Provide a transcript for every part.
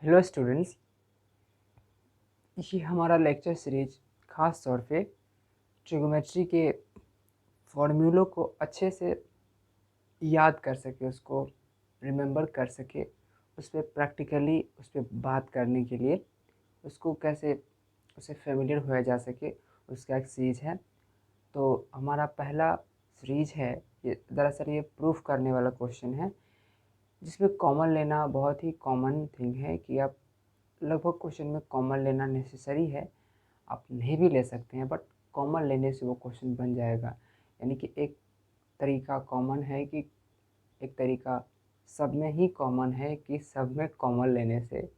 Hello students, ये हमारा lecture series ख़ास तौर पे ट्रिग्नोमेट्री के फॉर्मूलों को अच्छे से याद कर सके, उसको रिमेंबर कर सके, उस पर प्रैक्टिकली उस पर बात करने के लिए उसको कैसे उसे फेमिलियर होया जा सके, उसका एक सीरीज है। तो हमारा पहला सीरीज है, ये दरअसल ये प्रूफ करने वाला क्वेश्चन है जिसमें कॉमन लेना बहुत ही कॉमन थिंग है कि आप लगभग क्वेश्चन में कॉमन लेना नेसेसरी है। आप नहीं भी ले सकते हैं, बट कॉमन लेने से वो क्वेश्चन बन जाएगा। यानी कि एक तरीका कॉमन है कि एक तरीका सब में ही कॉमन है कि सब में कॉमन लेने से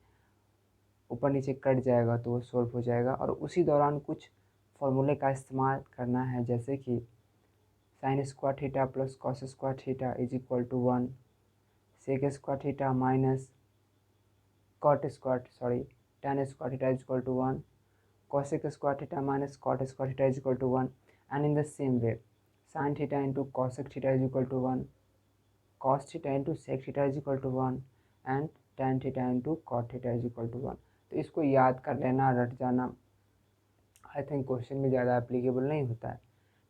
ऊपर नीचे कट जाएगा तो वो सॉल्व हो जाएगा। और उसी दौरान कुछ फॉर्मूले का इस्तेमाल करना है, जैसे कि sine square theta plus cos square theta is equal to 1, sec square theta minus tan square theta is equal to 1, cosec square theta minus cot square theta is equal to 1, and in the same way sin theta into cosec theta is equal to 1, cos theta into sec theta is equal to 1, and tan theta into cot theta is equal to 1। तो इसको याद कर लेना, रट जाना I think question में ज़्यादा applicable नहीं होता है।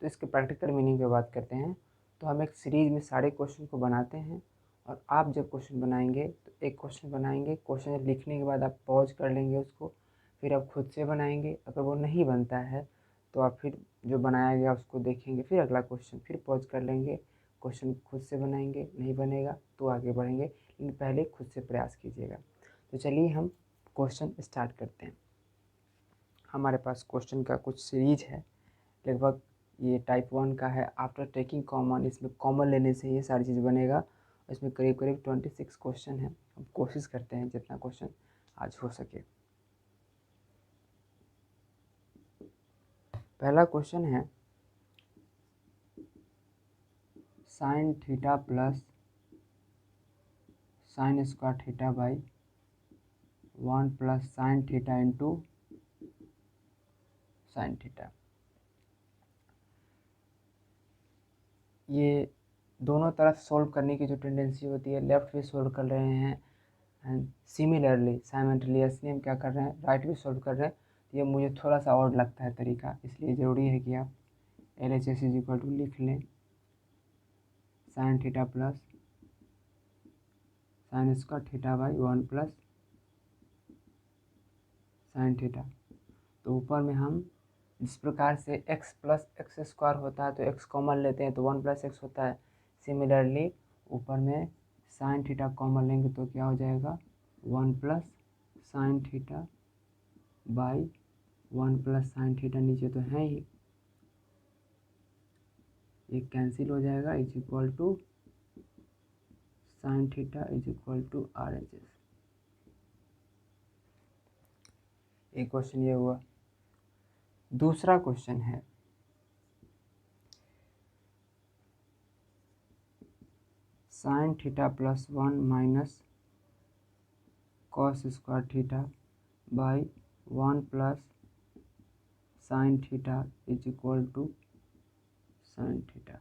तो इसके प्रैक्टिकल मीनिंग पे बात करते हैं। तो हम एक सीरीज में सारे क्वेश्चन को बनाते हैं, और आप जब क्वेश्चन बनाएंगे तो एक क्वेश्चन बनाएंगे, क्वेश्चन लिखने के बाद आप पॉज कर लेंगे उसको, फिर आप खुद से बनाएंगे। अगर वो नहीं बनता है तो आप फिर जो बनाया गया उसको देखेंगे, फिर अगला क्वेश्चन, फिर पॉज कर लेंगे, क्वेश्चन खुद से बनाएंगे, नहीं बनेगा तो आगे बढ़ेंगे, लेकिन पहले खुद से प्रयास कीजिएगा। तो चलिए हम क्वेश्चन स्टार्ट करते हैं। हमारे पास क्वेश्चन का कुछ सीरीज है, लगभग ये टाइप 1 का है। आफ्टर टेकिंग कॉमन, इसमें कॉमन लेने से ये सारी चीज़ बनेगा। इसमें करीब करीब 26 क्वेश्चन है। हम कोशिश करते हैं जितना क्वेश्चन आज हो सके। पहला क्वेश्चन है sine theta plus sine square theta by 1 plus sine theta into sine theta. ये दोनों तरफ सॉल्व करने की जो टेंडेंसी होती है, लेफ्ट भी सॉल्व कर रहे हैं एंड सिमिलरली साइमल्टेनियसली हम क्या कर रहे हैं, राइट भी सॉल्व कर रहे हैं। तो ये मुझे थोड़ा सा और लगता है तरीका, इसलिए ज़रूरी है कि आप LHS इज इक्वल टू लिख लें sign theta plus sine square theta by 1 plus sine theta. तो ऊपर में हम जिस प्रकार से x प्लस एक्स स्क्वायर होता है तो x कॉमन लेते हैं तो 1 प्लस एक्स होता है। सिमिलरली ऊपर में साइन थीटा कॉमन लेंगे तो क्या हो जाएगा, 1 plus sine theta by 1 plus sine theta, नीचे तो है ही, ये कैंसिल हो जाएगा, is equal to sine theta is equal to RHS। एक क्वेश्चन ये हुआ। दूसरा क्वेश्चन है sine theta plus 1 minus cos square theta by 1 plus sine theta is equal to sine theta.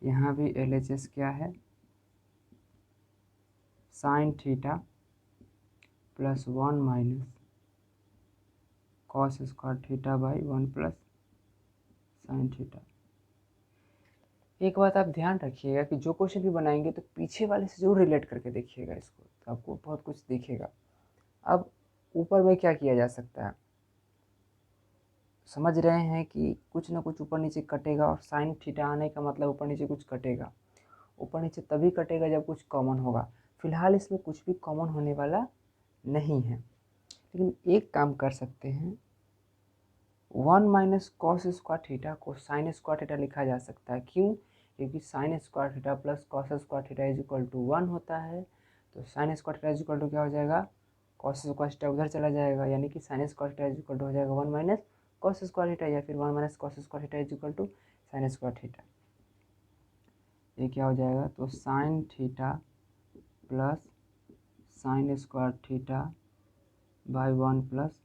यहाँ भी LHS क्या है, sine theta plus 1 minus cos square theta by 1 plus sine theta. एक बात आप ध्यान रखिएगा कि जो क्वेश्चन भी बनाएंगे तो पीछे वाले से जरूर रिलेट करके देखिएगा इसको, तो आपको बहुत कुछ दिखेगा। अब ऊपर में क्या किया जा सकता है, समझ रहे हैं कि कुछ ना कुछ ऊपर नीचे कटेगा, और साइन थीटा आने का मतलब ऊपर नीचे कुछ कटेगा। ऊपर नीचे तभी कटेगा जब कुछ कॉमन होगा। फिलहाल इसमें कुछ भी कॉमन होने वाला नहीं है, लेकिन एक काम कर सकते हैं, 1 माइनस कॉस स्क्वायर थीटा को साइन स्क्वायर थीटा लिखा जा सकता है। क्यों? क्योंकि sine square theta plus cos square theta is equal to 1 होता है। तो sine square theta is equal to क्या हो जाएगा, कॉस स्क्वायर थीटा उधर चला जाएगा, यानी कि sine square theta is equal to हो जाएगा 1 माइनस कॉस स्क्वायर थीटा, या फिर 1 minus cos square theta is equal to sine square theta. ये क्या हो जाएगा, तो sine theta plus sine square theta by 1 plus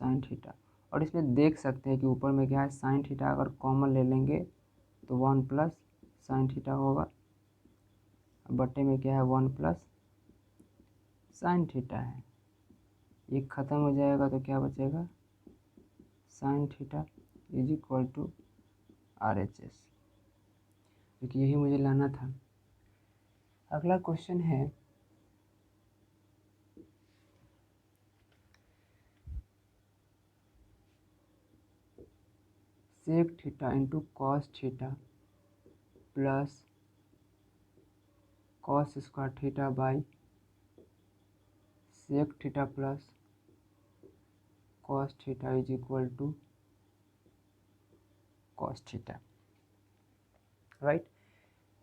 sine theta. और इसमें देख सकते हैं कि ऊपर में क्या है, साइन थीटा अगर कॉमन ले लेंगे तो 1 प्लस साइन थीटा होगा, बट्टे में क्या है 1 प्लस साइन थीटा है, ये ख़त्म हो जाएगा तो क्या बचेगा, sine theta is equal to RHS, क्योंकि यही मुझे लाना था। अगला क्वेश्चन है sec theta into cos theta plus cos square theta by sec theta plus cos theta is equal to cos theta, right.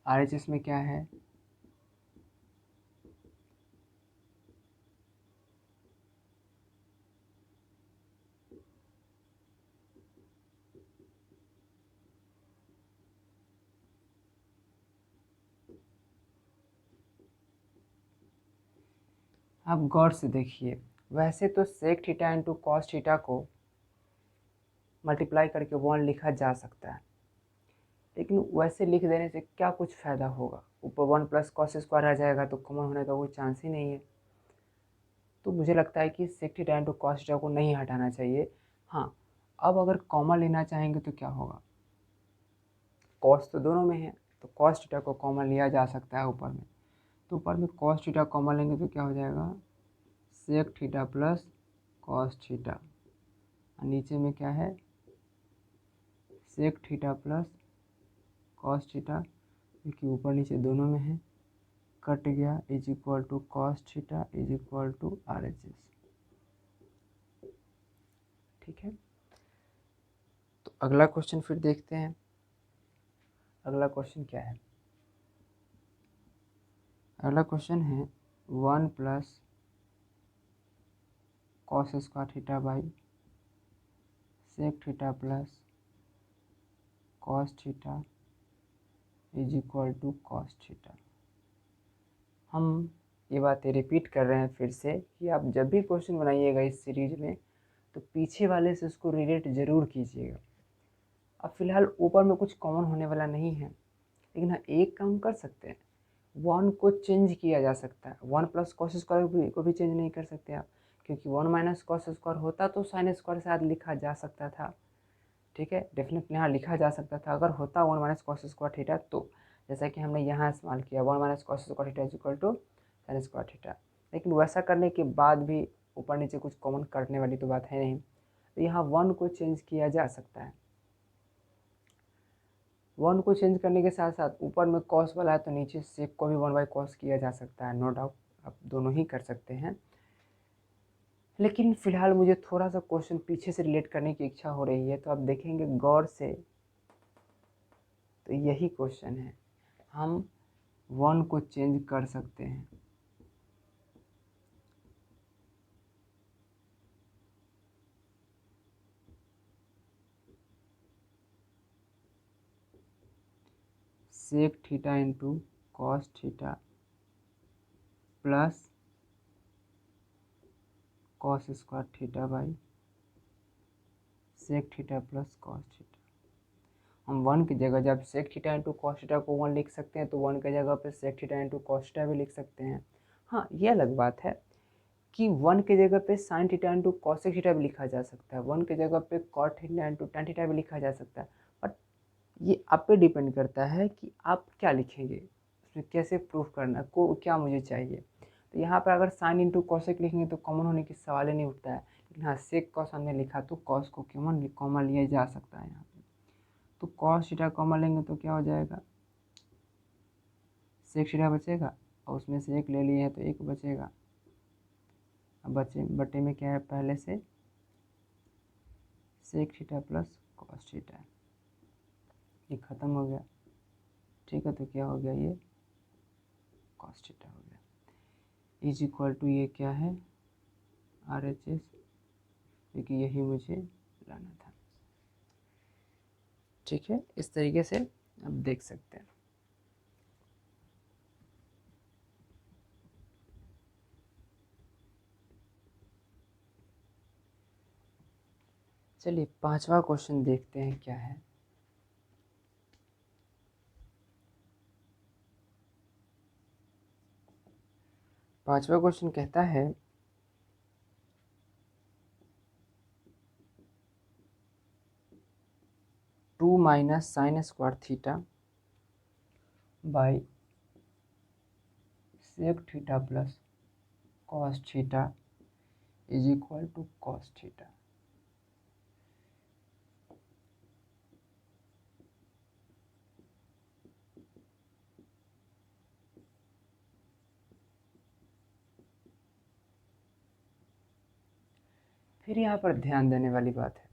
RHS में क्या है, आप गौर से देखिए, वैसे तो sec theta into cos theta को मल्टीप्लाई करके 1 लिखा जा सकता है, लेकिन वैसे लिख देने से क्या कुछ फ़ायदा होगा, ऊपर 1 प्लस कॉस स्क्वायर आ जाएगा तो कॉमन होने का कोई चांस ही नहीं है। तो मुझे लगता है कि sec theta into cos theta को नहीं हटाना चाहिए। हाँ, अब अगर कॉमन लेना चाहेंगे तो क्या होगा, कॉस तो दोनों में है तो कॉस थीटा को कॉमन लिया जा सकता है ऊपर में, तो ऊपर में कॉस थीटा कॉमन लेंगे तो क्या हो जाएगा, sec theta plus cos theta, और नीचे में क्या है, sec theta plus cos theta, क्योंकि ऊपर नीचे दोनों में है, कट गया, is equal to cos theta is equal to RHS। ठीक है, तो अगला क्वेश्चन फिर देखते हैं। अगला क्वेश्चन क्या है, अगला क्वेश्चन है 1 plus cos square theta by sec theta plus cos theta is equal to cos theta. हम ये बातें रिपीट कर रहे हैं फिर से कि आप जब भी क्वेश्चन बनाइएगा इस सीरीज में तो पीछे वाले से उसको रिलेट ज़रूर कीजिएगा। अब फिलहाल ऊपर में कुछ कॉमन होने वाला नहीं है, लेकिन हाँ एक काम कर सकते हैं, 1 को चेंज किया जा सकता है, 1 प्लस कॉस स्क्वायर को भी चेंज नहीं कर सकते आप, क्योंकि 1 माइनस कॉस स्क्वायर होता तो साइन स्क्वायर शायद लिखा जा सकता था। ठीक है, डेफिनेटली हाँ लिखा जा सकता था अगर होता 1 माइनस कॉस स्क्वायर थीटा, तो जैसा कि हमने यहाँ इस्तेमाल किया 1 minus cos square theta is equal to sine square theta. लेकिन वैसा करने के बाद भी ऊपर नीचे कुछ कॉमन करने वाली तो बात है नहीं, तो यहाँ 1 को चेंज किया जा सकता है। 1 को चेंज करने के साथ साथ ऊपर में कॉस वाला है तो नीचे सेक को भी 1 बाई कॉस किया जा सकता है, नो डाउट आप दोनों ही कर सकते हैं। लेकिन फ़िलहाल मुझे थोड़ा सा क्वेश्चन पीछे से रिलेट करने की इच्छा हो रही है, तो आप देखेंगे गौर से, तो यही क्वेश्चन है, हम 1 को चेंज कर सकते हैं। Sec theta into cos theta plus cos square theta by sec theta plus cos theta. हम 1 की जगह जब sec theta into cos theta को 1 लिख सकते हैं तो 1 की जगह पे sec theta into cos theta भी लिख सकते हैं। हाँ, ये अलग बात है कि 1 की जगह पे sine theta into cosec theta भी लिखा जा सकता है, 1 की जगह पे cot theta into tan theta भी लिखा जा सकता है। बट ये आप पे डिपेंड करता है कि आप क्या लिखेंगे, उसमें कैसे प्रूफ करना को क्या मुझे चाहिए। तो यहाँ पर अगर साइन इंटू कॉसेक लिखेंगे तो कॉमन होने की सवाल ही नहीं उठता है, लेकिन हाँ सेक कॉस हमने लिखा तो कॉस को कॉमन लिया जा सकता है यहाँ पे। तो कॉस थीटा कॉमन लेंगे तो क्या हो जाएगा, सेक थीटा बचेगा और उसमें से एक ले लिए हैं तो एक बचेगा। अब बटे में क्या है, पहले से sec theta plus cos theta, ये ख़त्म हो गया। ठीक है, तो क्या हो गया, ये कॉस थीटा हो गया इज इक्वल टू ये क्या है, RHS, क्योंकि यही मुझे लाना था। ठीक है, इस तरीके से आप देख सकते हैं। चलिए 5वां क्वेश्चन देखते हैं क्या है। 5वां क्वेश्चन कहता है 2 minus sine square theta by sec theta plus cos theta is equal to cos theta. फिर यहाँ पर ध्यान देने वाली बात है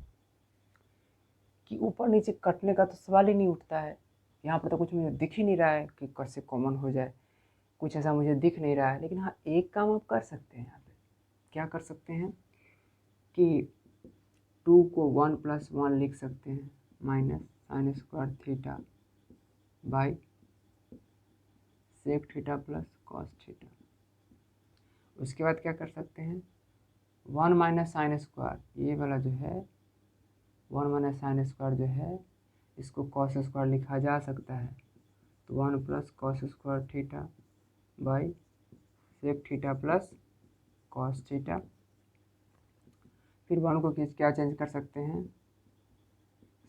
कि ऊपर नीचे कटने का तो सवाल ही नहीं उठता है। यहाँ पर तो कुछ मुझे दिख ही नहीं रहा है कि कैसे कॉमन हो जाए, कुछ ऐसा मुझे दिख नहीं रहा है। लेकिन हाँ, एक काम आप कर सकते हैं। यहाँ पे क्या कर सकते हैं कि 2 को 1 + 1 लिख सकते हैं minus sine square theta by sec theta plus cos theta. उसके बाद क्या कर सकते हैं, 1 माइनस साइन स्क्वायर, ये वाला जो है 1 माइनस साइन स्क्वायर जो है इसको कॉस स्क्वायर लिखा जा सकता है। तो 1 + cos square theta by sec theta plus cos theta. फिर 1 को क्या चेंज कर सकते हैं,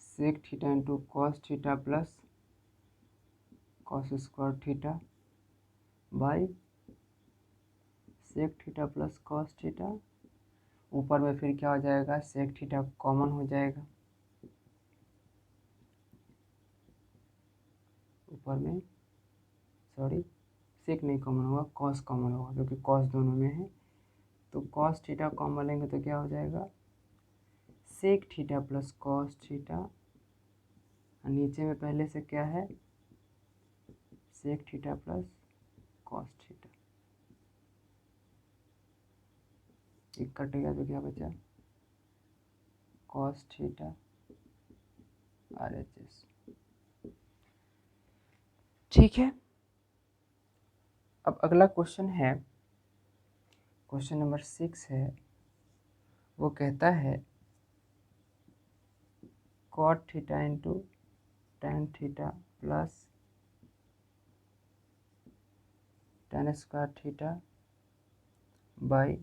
sec theta into cos theta plus cos square theta by sec theta plus cos theta. ऊपर में फिर क्या हो जाएगा, सेक थीटा कॉमन हो जाएगा, ऊपर में सॉरी सेक नहीं कॉमन होगा, कॉस कॉमन होगा क्योंकि कॉस दोनों में है। तो कॉस थीटा कॉमन लेंगे तो क्या हो जाएगा, sec theta plus cos theta, और नीचे में पहले से क्या है, sec theta plus cos theta. एक कटेगा तो क्या बचा, कॉस थीटा RHS। ठीक है। अब अगला क्वेश्चन है, क्वेश्चन नंबर 6 है। वो कहता है cot theta into tan theta plus tan square theta by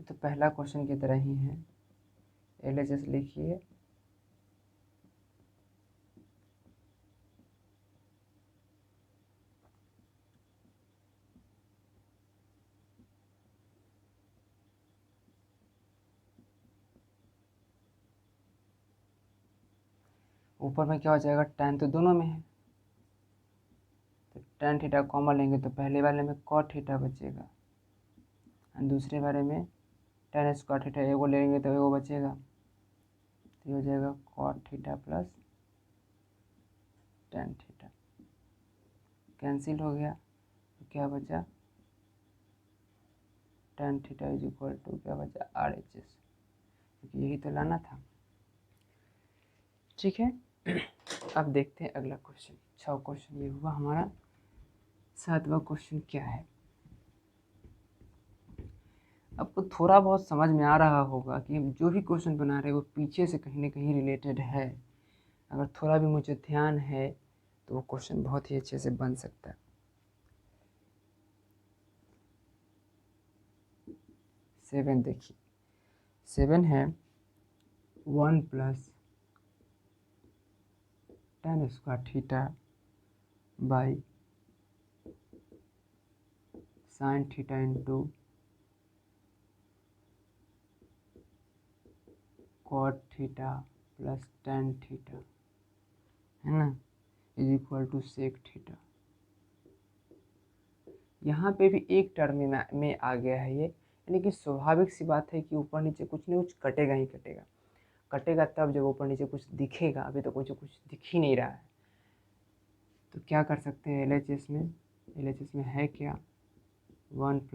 तो पहला क्वेश्चन की तरह ही है, LHS लिखिए। ऊपर में क्या हो जाएगा, tan तो दोनों में है, तो tan थीटा कॉमन लेंगे तो पहले वाले में cot थीटा बचेगा, और दूसरे वाले में tan स्क्वायर थीटा एगो लेंगे तो एगो बचेगा, तो ये हो जाएगा cot theta plus tan theta. Cancel हो गया तो क्या बचा, tan theta is equal to क्या बचा, RHS, क्योंकि यही तो लाना था। ठीक है। अब देखते हैं अगला क्वेश्चन। 6 क्वेश्चन ये हुआ हमारा। 7वां क्वेश्चन क्या है, आपको थोड़ा बहुत समझ में आ रहा होगा कि हम जो भी क्वेश्चन बना रहे हैं वो पीछे से कहीं ना कहीं रिलेटेड है। अगर थोड़ा भी मुझे ध्यान है तो वो क्वेश्चन बहुत ही अच्छे से बन सकता है। 7 देखिए, 7 है 1 + tan square theta by sine theta into cot theta plus tan theta, है ना, is equal to sec theta. यहाँ पे भी एक टर्म में आ गया है ये, यानी कि स्वाभाविक सी बात है कि ऊपर नीचे कुछ न कुछ कटेगा ही कटेगा। कटेगा तब जब ऊपर नीचे कुछ दिखेगा, अभी तो कुछ दिख ही नहीं रहा है। तो क्या कर सकते हैं, LHS में है क्या, 1 +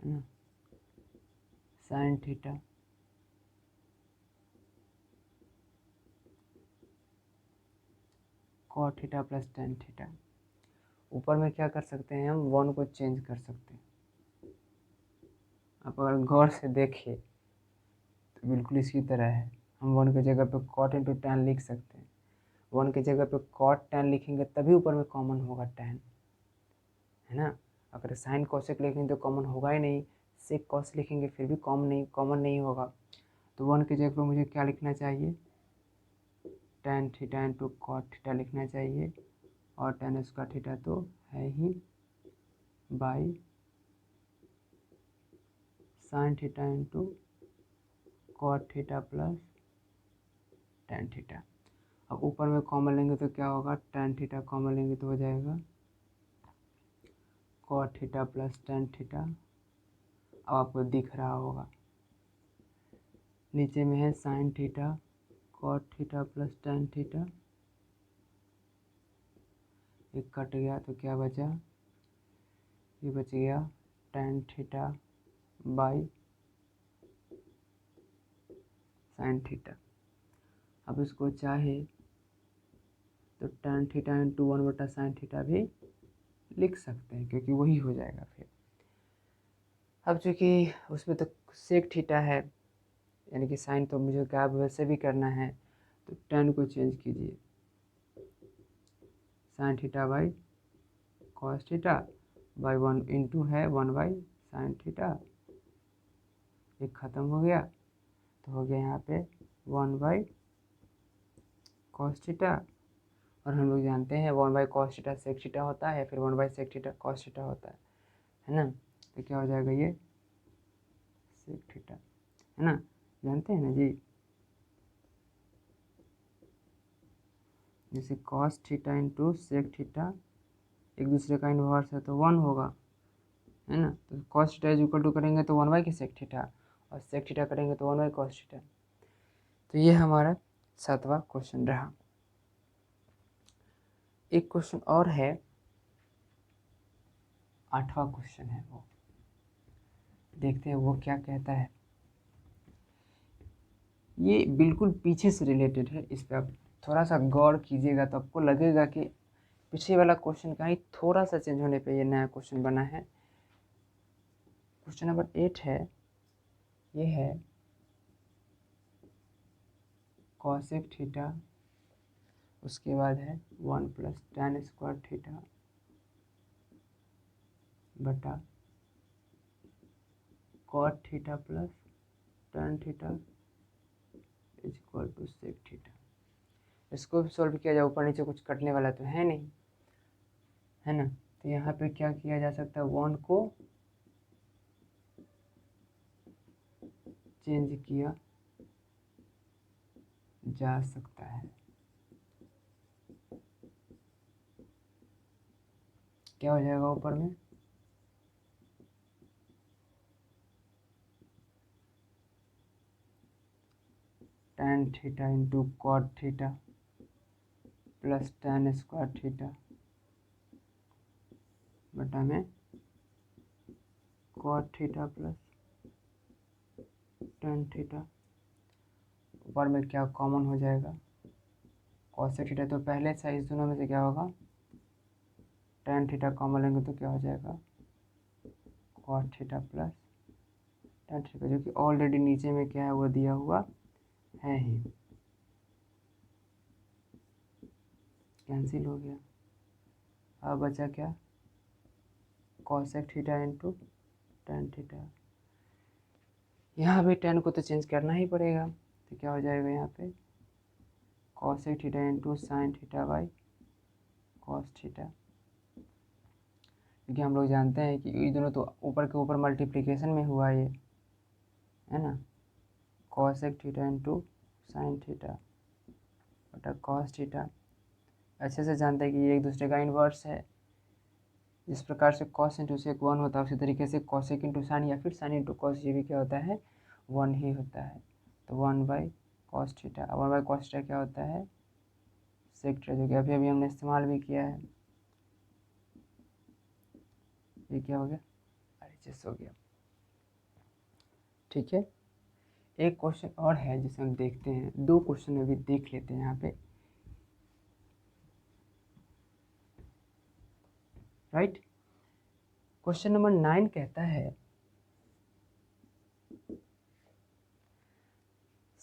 है ना sine theta cot theta plus tan theta. ऊपर में क्या कर सकते हैं, हम 1 को चेंज कर सकते हैं। आप अगर गौर से देखिए तो बिल्कुल इसकी तरह है, हम 1 की जगह पे कॉट इंटू टैन लिख सकते हैं। 1 की जगह पे कॉट टैन लिखेंगे तभी ऊपर में कॉमन होगा टैन, है ना। अगर साइन कॉसेक लिखेंगे तो कॉमन होगा ही नहीं, सेक कॉस लिखेंगे फिर भी कॉमन नहीं होगा। तो 1 की जगह पे मुझे क्या लिखना चाहिए, tan theta into cot theta लिखना चाहिए, और टैन स्क्वायर थीटा तो है ही by sine theta into cot theta plus tan theta. अब ऊपर में कॉमन लेंगे तो क्या होगा, टैन थीटा कॉमन लेंगे तो हो जाएगा cot theta plus tan theta. अब आपको दिख रहा होगा नीचे में है sine theta cot theta plus tan theta, एक कट गया तो क्या बचा, ये बच गया tan theta by sine theta. अब इसको चाहे तो tan theta into 1/sin theta भी लिख सकते हैं, क्योंकि वही हो जाएगा फिर। अब चूँकि उसमें तो सेक थीटा है, यानी कि साइन तो मुझे गायब वैसे भी करना है, तो टैन को चेंज कीजिए, sign theta by cos theta by 1 into है 1/sin थीटा, एक ख़त्म हो गया तो हो गया यहाँ पे 1/cos थीटा। और हम लोग जानते हैं 1/cos थीटा सेक थीटा होता है, फिर 1/sec थीटा cos थीटा होता है ना। तो क्या हो जाएगा, ये सेक थीटा, है ना, जानते हैं ना जी। जैसे cos theta into sec theta एक दूसरे का इन्वर्स है तो 1 होगा, है ना। तो cos theta is equal to करेंगे तो 1/sec थीटा, और sec थीटा करेंगे तो 1/cos थीटा। तो ये हमारा 7वां क्वेश्चन रहा। एक क्वेश्चन और है, 8वां क्वेश्चन है, वो देखते हैं वो क्या कहता है। ये बिल्कुल पीछे से रिलेटेड है, इस पर आप थोड़ा सा गौर कीजिएगा तो आपको लगेगा कि पिछले वाला क्वेश्चन का ही थोड़ा सा चेंज होने पे ये नया क्वेश्चन बना है। क्वेश्चन नंबर 8 है, ये है कॉसेक थीटा, उसके बाद है 1 + tan स्क्वायर थीटा बटा cot theta plus tan theta is equal to sec theta. इसको भी सॉल्व किया जाए, ऊपर नीचे कुछ कटने वाला तो है नहीं, है ना। तो यहाँ पे क्या किया जा सकता है, 1 को चेंज किया जा सकता है। क्या हो जाएगा ऊपर में, tan theta into cot theta plus tan square theta बटा में cot theta plus tan theta. ऊपर में क्या कॉमन हो जाएगा, कॉसेक थीटा तो पहले से इस दोनों में से क्या होगा, tan थीटा कॉमन लेंगे तो क्या हो जाएगा, cot theta plus tan theta, जो कि ऑलरेडी नीचे में क्या है वो दिया हुआ है ही, कैंसिल हो गया। अब बचा क्या, cosec theta into tan theta. यहाँ भी tan को तो चेंज करना ही पड़ेगा, तो क्या हो जाएगा यहाँ पे cosec theta into sine theta by cos theta. क्योंकि हम लोग जानते हैं कि ये दोनों तो ऊपर के ऊपर मल्टीप्लिकेशन में हुआ ये, है ना। Cosec theta into sine theta बटा कॉस थीटा, अच्छे से जानते हैं कि ये एक दूसरे का इन्वर्स है। जिस प्रकार से कॉस इंटू सेक 1 होता है, उसी तरीके से कॉसेक इंटू साइन या फिर साइन इंटू कॉस, ये भी क्या होता है, 1 ही होता है। तो 1/cos थीटा, 1/cos थीटा क्या होता है, सेक थीटा, जो कि अभी अभी हमने इस्तेमाल भी किया है। ये क्या हो गया, RHS हो गया, ठीक है। एक क्वेश्चन और है जिसे हम देखते हैं, 2 क्वेश्चन अभी देख लेते हैं यहाँ पे, राइट। क्वेश्चन नंबर 9 कहता है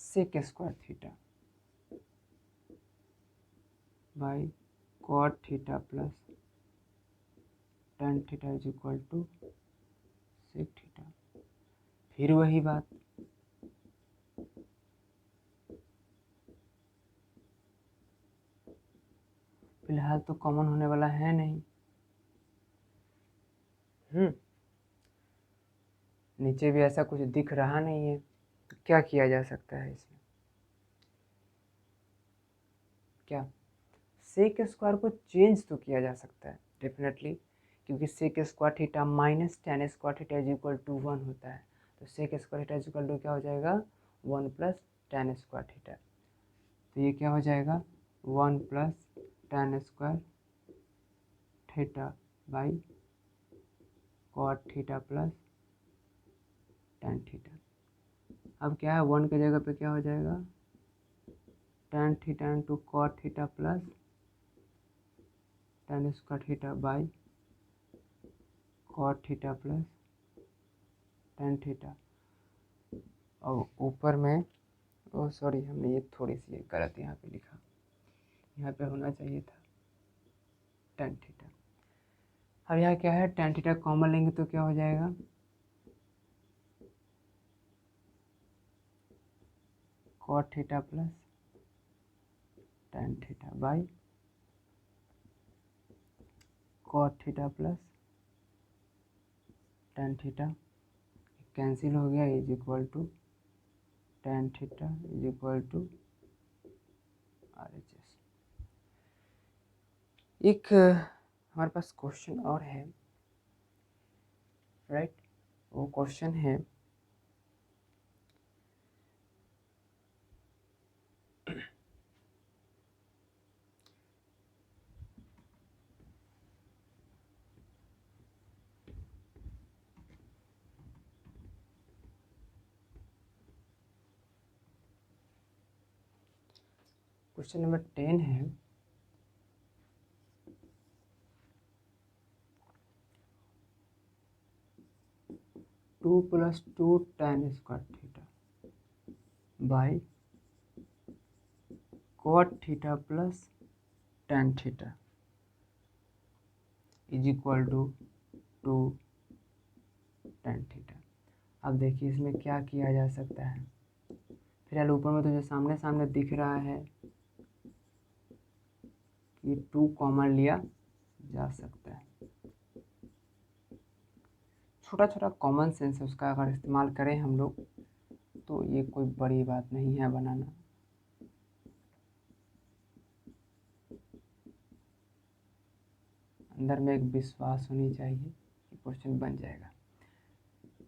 sec square theta by cot theta plus tan theta is equal to sec theta. फिर वही बात, फिलहाल तो कॉमन होने वाला है नहीं। नीचे भी ऐसा कुछ दिख रहा नहीं है, तो क्या किया जा सकता है इसमें? क्या सेक स्क्वायर को चेंज तो किया जा सकता है डेफिनेटली, क्योंकि sec square theta minus tan square theta is equal to 1 होता है। तो sec square theta is equal to क्या हो जाएगा? 1 प्लस टेन स्क्वायर थीटा। तो ये क्या हो जाएगा? 1 plus tan square theta by cot theta plus tan theta. अब क्या है, 1 की जगह पे क्या हो जाएगा? Tan theta into cot theta plus tan square theta by cot theta plus tan theta. और ऊपर में सॉरी, हमने ये थोड़ी सी ये गलत यहाँ पे लिखा, यहाँ पे होना चाहिए था टेन थीटा। अब यहाँ क्या है, टेन थीटा कॉमन लेंगे तो क्या हो जाएगा? Cot theta plus tan theta by cot theta plus tan theta cancel हो गया, is equal to tan theta is equal to RHS। एक हमारे पास क्वेश्चन और है, राइट? वो क्वेश्चन है क्वेश्चन नंबर 10 है, two plus two tan square theta by cot theta plus tan theta is equal to two tan theta. अब देखिए इसमें क्या किया जा सकता है। फिलहाल ऊपर में तो जो सामने सामने दिख रहा है कि टू कॉमन लिया जा सकता है। छोटा छोटा कॉमन सेंस है, उसका अगर इस्तेमाल करें हम लोग तो ये कोई बड़ी बात नहीं है बनाना। अंदर में एक विश्वास होनी चाहिए कि क्वेश्चन बन जाएगा।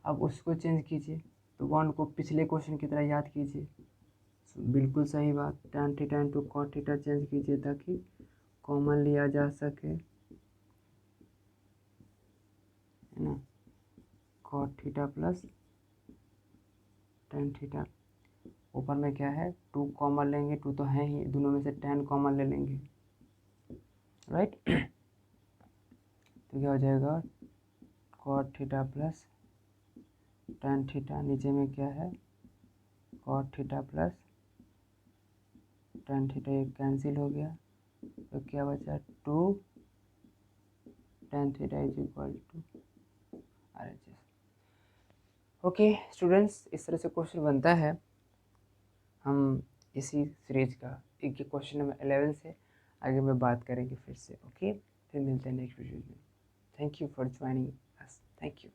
अब उसको चेंज कीजिए, तो 1 को पिछले क्वेश्चन की तरह याद कीजिए। बिल्कुल सही बात, tan theta into cot theta change कीजिए ताकि कॉमन लिया जा सके, है ना? Cot theta plus tan theta. ऊपर में क्या है, 2 कॉमन लेंगे, 2 तो है ही, दोनों में से 10 कॉमन ले लेंगे, राइट? तो क्या हो जाएगा? Cot theta plus tan theta, नीचे में क्या है? Cot theta plus tan theta, ये कैंसिल हो गया, तो क्या बचा? 2 tan theta is equal to RHS। Okay students, इस तरह से क्वेश्चन बनता है। हम इसी सीरीज का एक क्वेश्चन नंबर 11 से आगे में बात करेंगे फिर से। ओके, फिर मिलते हैं नेक्स्ट वीडियो में। Thank you for joining us. Thank you.